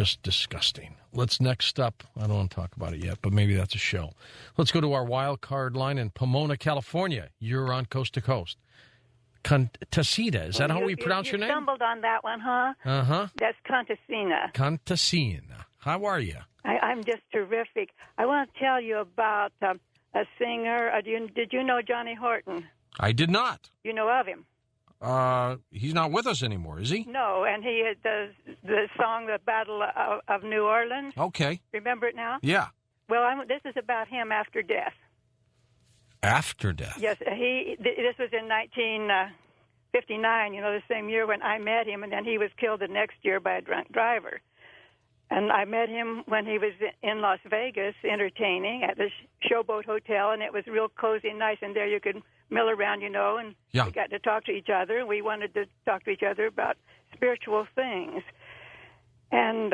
just disgusting. Let's next up, I don't want to talk about it yet, but maybe that's a show. Let's go to our wild card line in Pomona, California. You're on Coast to Coast. Contasina, is that how we pronounce your name? You stumbled on that one, huh? Uh-huh. That's Contasina. Contasina. How are you? I'm just terrific. I want to tell you about a singer. Did you know Johnny Horton? I did not. You know of him? He's not with us anymore, is he? No, and he does the song "The Battle of New Orleans." Okay. Remember it now? Yeah. Well, this is about him after death. After death? Yes, this was in 1959. The same year when I met him, and then he was killed the next year by a drunk driver. And I met him when he was in Las Vegas entertaining at the Showboat Hotel, and it was real cozy and nice. And there you could mill around, and we got to talk to each other. We wanted to talk to each other about spiritual things. And,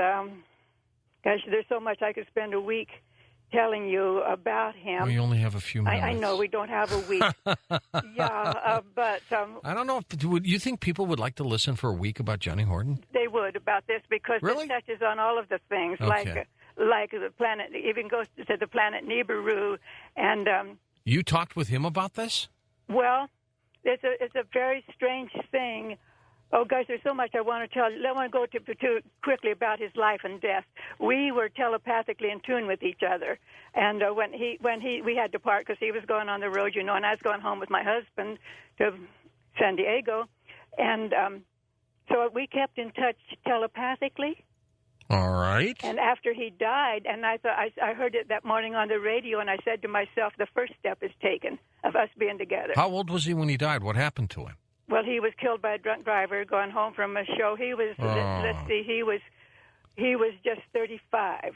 gosh, there's so much I could spend a week telling you about him. We only have a few minutes. I know we don't have a week. But I don't know. Would you think people would like to listen for a week about Johnny Horton? They would about this because Really? it touches on all of the things, Okay. like the planet. It even goes to the planet Nibiru, and You talked with him about this? well, it's a very strange thing. Oh, guys, there's so much I want to tell you. I want to go to quickly about his life and death. We were telepathically in tune with each other, and when we had to part because he was going on the road, and I was going home with my husband to San Diego, and so we kept in touch telepathically. All right. And after he died, and I thought I heard it that morning on the radio, and I said to myself, the first step is taken of us being together. How old was he when he died? What happened to him? Well, he was killed by a drunk driver going home from a show. He was, let's see, he was just 35,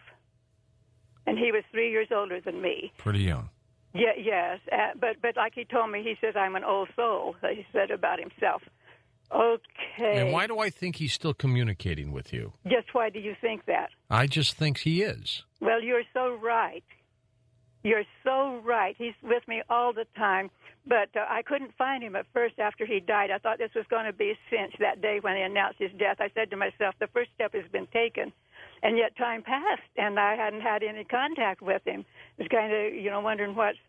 and he was 3 years older than me. Pretty young. Yeah, yes, but like he told me, he says I'm an old soul. He said about himself. Okay. And why do I think he's still communicating with you? Just why do you think that? I just think he is. Well, you're so right. You're so right. He's with me all the time. But I couldn't find him at first after he died. I thought this was going to be a cinch that day when they announced his death. I said to myself, the first step has been taken. And yet time passed, and I hadn't had any contact with him. I was kind of, wondering what's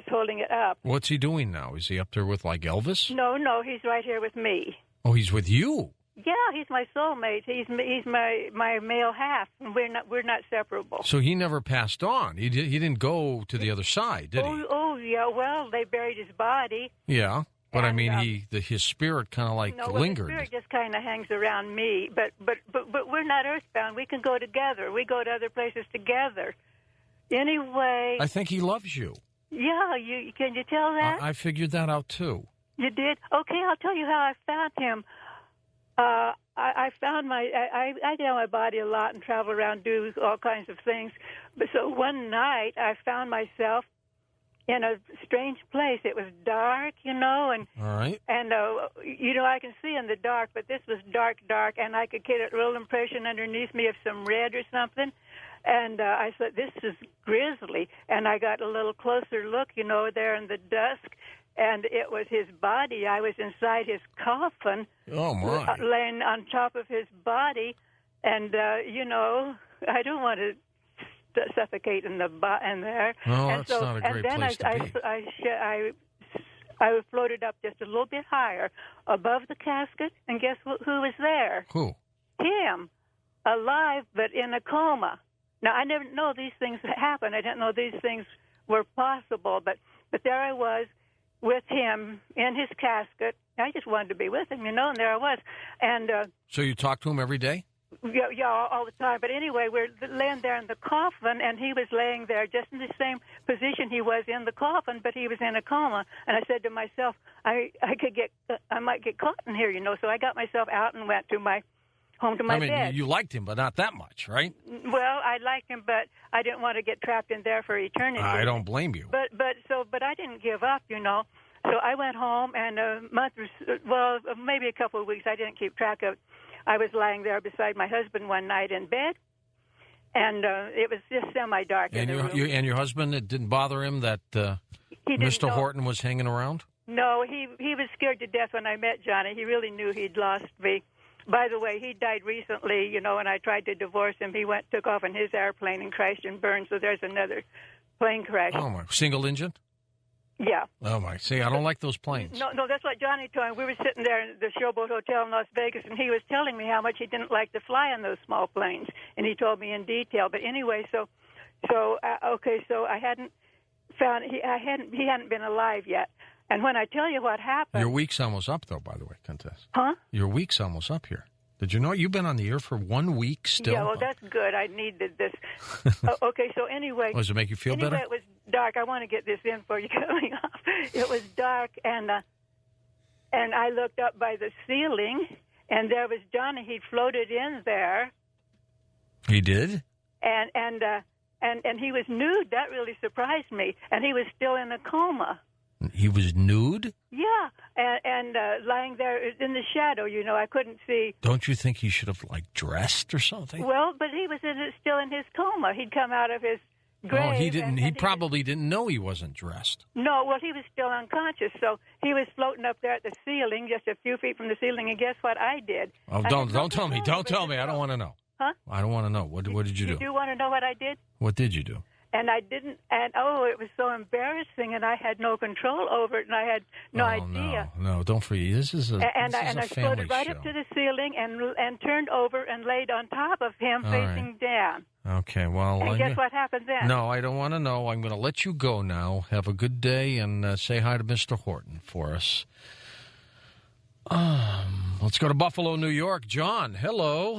holding it up. What's he doing now? Is he up there with, like, Elvis? No, he's right here with me. Oh, he's with you? Yeah, he's my soulmate. He's my male half, and we're not separable. So he never passed on. He didn't go to the other side, did he? Oh, yeah. Well, they buried his body. Yeah, but And, I mean, his spirit kind of lingered. His spirit just kind of hangs around me. But we're not earthbound. We can go together. We go to other places together. Anyway. I think he loves you. Yeah, can you tell that? I figured that out too. You did? Okay, I'll tell you how I found him. I found I get on my body a lot and travel around, do all kinds of things. But so one night I found myself in a strange place. It was dark, and all right, and I can see in the dark, but this was dark, and I could get a real impression underneath me of some red or something. And I said, this is grisly. And I got a little closer look, there in the dusk. And it was his body. I was inside his coffin. Oh, my. Laying on top of his body. And, I don't want to suffocate in there. Oh, that's not a great place to be. I floated up just a little bit higher above the casket. And guess who was there? Who? Him. Alive, but in a coma. Now, I didn't know these things happened. I didn't know these things were possible. But there I was with him in his casket. I just wanted to be with him, and there I was. And so you talk to him every day? Yeah, all the time. But anyway, we're laying there in the coffin, and he was laying there just in the same position he was in the coffin, but he was in a coma. And I said to myself, I might get caught in here, So I got myself out and went to my home to my bed. You liked him, but not that much, right? Well, I liked him, but I didn't want to get trapped in there for eternity. I don't blame you. But I didn't give up, So I went home, and a month, maybe a couple of weeks, I didn't keep track of. I was lying there beside my husband one night in bed, and it was just semi-dark in the room. And your husband, it didn't bother him that Mr. Horton was hanging around? No, he was scared to death when I met Johnny. He really knew he'd lost me. By the way, he died recently, you know, and I tried to divorce him. He took off in his airplane and crashed and burned, so there's another plane crash. Oh, my. Single engine? Yeah. Oh, my. See, I don't like those planes. No, that's what Johnny told me. We were sitting there in the Showboat Hotel in Las Vegas, and he was telling me how much he didn't like to fly on those small planes, and he told me in detail. But anyway, so I hadn't found he hadn't been alive yet. And when I tell you what happened, Your week's almost up, though. By the way, Contessa. Huh? Your week's almost up here. Did you know you've been on the air for 1 week still? Yeah, well, that's good. I needed this. Okay, so anyway. Does it make you feel better? It was dark. I want to get this in before you cut me off. It was dark, and I looked up by the ceiling, and there was Johnny. He'd floated in there. He did? And he was nude. That really surprised me. And he was still in a coma. He was nude? Yeah, and lying there in the shadow, you know, I couldn't see. Don't you think he should have, like, dressed or something? Well, but he was still in his coma. He'd come out of his grave. Oh, he didn't. He probably didn't know he wasn't dressed. No, well, he was still unconscious, so he was floating up there at the ceiling, just a few feet from the ceiling, and guess what I did? Oh, don't tell me. Don't tell me. I don't want to know. Huh? I don't want to know. What did you do? You do want to know what I did? What did you do? And I didn't, and it was so embarrassing, and I had no control over it, and I had no idea. No, don't forget. This is a I floated right up to the ceiling and turned over and laid on top of him, facing down. Okay, well. And guess what happened then? No, I don't want to know. I'm going to let you go now. Have a good day, and say hi to Mr. Horton for us. Let's go to Buffalo, New York. John, hello.